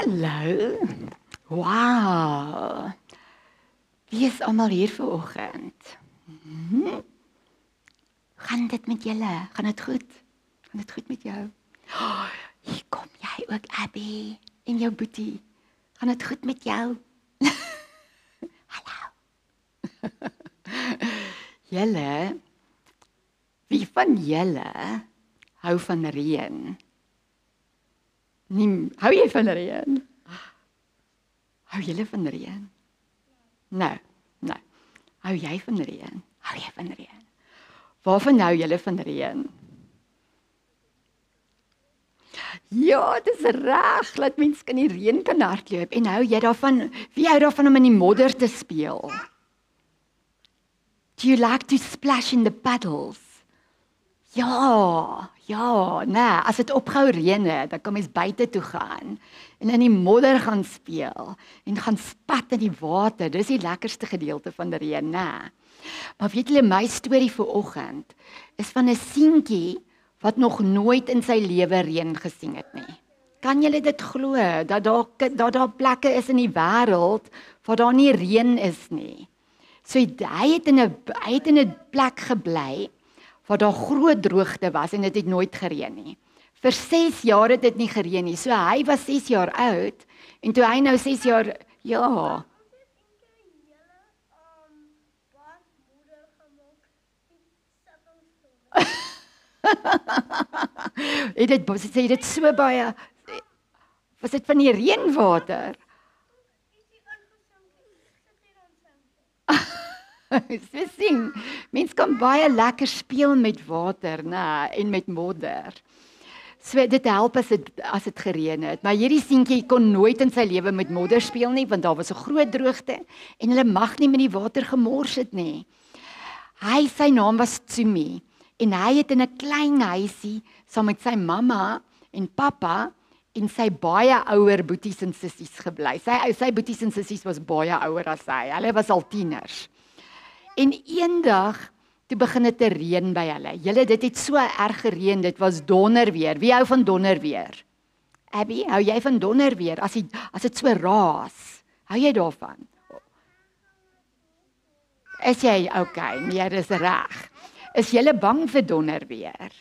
Hallo. Wow. Wie is almal hier vanoggend? Gaan dit met julle? Gaan dit goed? Gaan dit goed met jou? Oh, hier kom jy ook, Abby, en jou boetie. Gaan dit goed met jou? Hallo. Julle, wie van julle hou van reën? Hou jy van reën? Hou julle van reën? Nee. Hou jy van reën? Hou jy van reën? Waarvan hou julle van reën? Ja, dis reg, laat mens in die reën kan hardloop. En hou jy daarvan? Wie hou daarvan om in die modder te speel? Do you like to splash in the puddles? Ja, nee, as dit ophou reën, dan kan mens buite toe gaan en in die modder gaan speel en gaan spat in die water. Dis die lekkerste gedeelte van die reën, nee. Maar weet julle, my storie vanoggend is van 'n seentjie wat nog nooit in sy lewe reën gesien het nie. Kan julle dit glo dat daar plekke is in die wêreld waar daar nie reën is nie? So hy het in 'n plek gebly waar daar groot droogte was en dit het nooit gereën nie. Vir 6 jaar het dit nie gereën nie. So hy was 6 jaar oud en toe hy nou 6 jaar, ja. Het dit so baie, was dit van die reënwater? So sien, mens kan baie lekker speel met water, en met modder. So dit help as dit gereën het. Maar hierdie seentjie kon nooit in sy lewe met modder speel nie, want daar was 'n groot droogte en hulle mag nie met die water gemors het nie. Sy naam was Tsumi en hy het in 'n klein huisie saam met sy mamma en pappa en sy baie ouer boeties en sissies gebly. Sy boeties en sissies was baie ouer as hy. Hulle was al tieners. En eendag, toe begin dit te reën by hulle. Julle, dit het so erg gereën, dit was donderweer. Wie hou van donderweer? Abby, hou jy van donderweer? As dit so raas, hou jy daarvan? Is jy okay? Nee, dis reg. Is julle bang vir donderweer?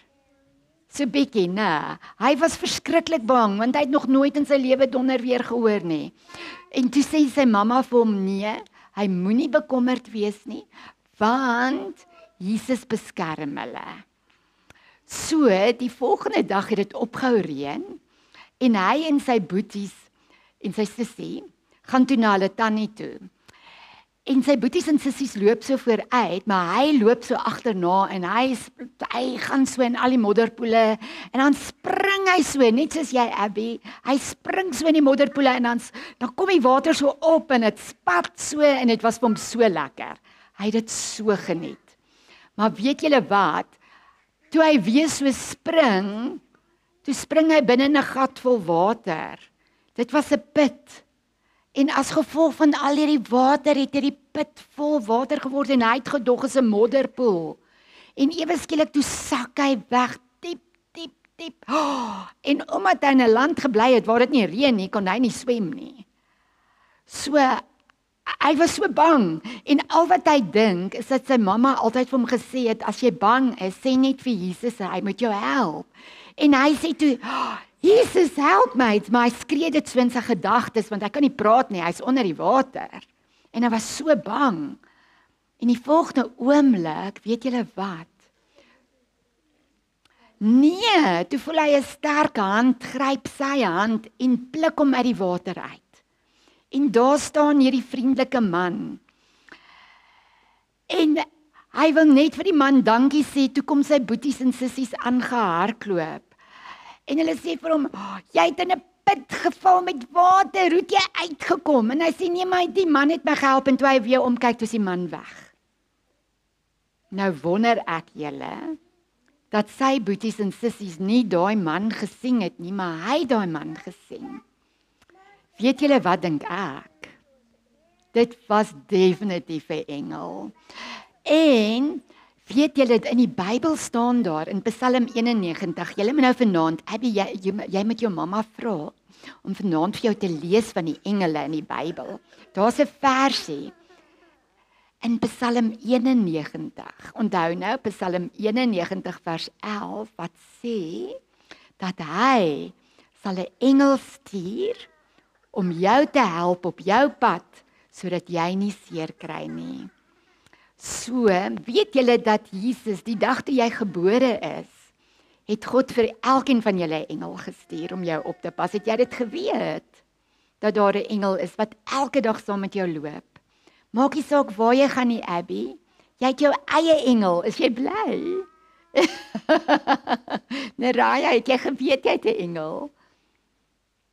So bietjie, nee. Hy was verskriklik bang, want hy het nog nooit in sy lewe donderweer gehoor nie. En toe sê sy mamma vir hom, nee, hy moenie bekommerd wees nie, want Jesus beskerm hulle. So, die volgende dag het dit ophou reën, en hy en sy boeties en sy sussie gaan toe na hulle tannie toe. En sy boeties en sissies loop so vooruit, maar hy loop so agterna en hy gaan so in al die modderpoele en dan spring hy so, net soos jy, Abby. Hy spring so in die modderpoele en dan kom die water so op en dit spat so en dit was vir hom so lekker. Hy het dit so geniet. Maar weet julle wat? Toe hy weer so spring, toe spring hy binne 'n gat vol water. Dit was 'n put. En as gevolg van al hierdie water het hierdie put vol water geword en hy het gedog as 'n modderpoel. En ewe skielik toe sak hy weg, diep. En omdat hy in 'n land gebly het waar dit nie reën nie, kon hy nie swem nie. So, hy was so bang. En al wat hy dink, is dat sy mamma altyd vir hom gesê het, as jy bang is, sê net vir Jesus, hy moet jou help. En hy sê toe, Jesus, help my, maar hy skree dit so in sy gedagtes, want hy kan nie praat nie, hy's onder die water. En hy was so bang. En die volgende oomblik, weet julle wat? Nee, toe voel hy 'n sterk hand, gryp sy hand en pluk hom uit die water uit. En daar staan hierdie vriendelike man. En hy wil net vir die man dankie sê, toe kom sy boeties en sissies aangehardloop. En hulle sê vir hom, jy het in 'n put geval met water, hoe het jy uitgekom? En hy sê, nee, maar die man het my gehelp, en toe hy weer omkyk, toe is die man weg. Nou wonder ek julle, dat sy boeties en sissies nie daai man gesien het nie, maar hy daai man gesien. Weet julle wat dink ek? Dit was definitief 'n engel. En weet julle, in die Bybel staan daar in Psalm 91, julle moet nou vanaand, Abby, jy met jou mamma vra, om vanaand vir jou te lees van die engele in die Bybel. Daar's 'n versie in Psalm 91. Onthou nou Psalm 91 vers 11 wat sê dat hy sal 'n engel stuur om jou te help op jou pad sodat jy nie seer kry nie. So, weet julle dat Jesus die dag toe jy gebore is, het God vir elkeen van julle 'n engel gestuur om jou op te pas. Het jy dit geweet? Dat daar 'n engel is wat elke dag saam met jou loop. Maak nie saak waar jy gaan nie, Abby. Jy het jou eie engel. Is jy bly? Neraya, het jy geweet jy het 'n engel?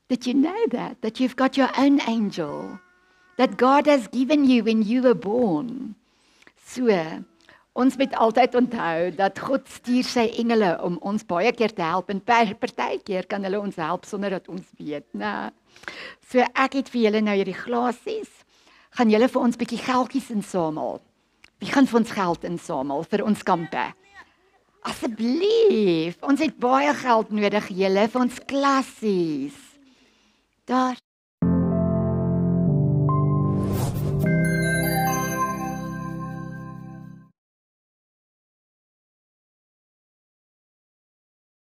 Did you know that you've got your own angel? That God has given you when you were born. So, ons moet altyd onthou dat God stuur sy engele om ons baie keer te help en partykeer kan hulle ons help sonder dat ons weet, né? So ek het vir julle nou hierdie glasies. Gaan julle vir ons bietjie geldjies insamel? Wie gaan vir ons geld insamel vir ons kampe? Asseblief, ons het baie geld nodig julle vir ons klassies. Daar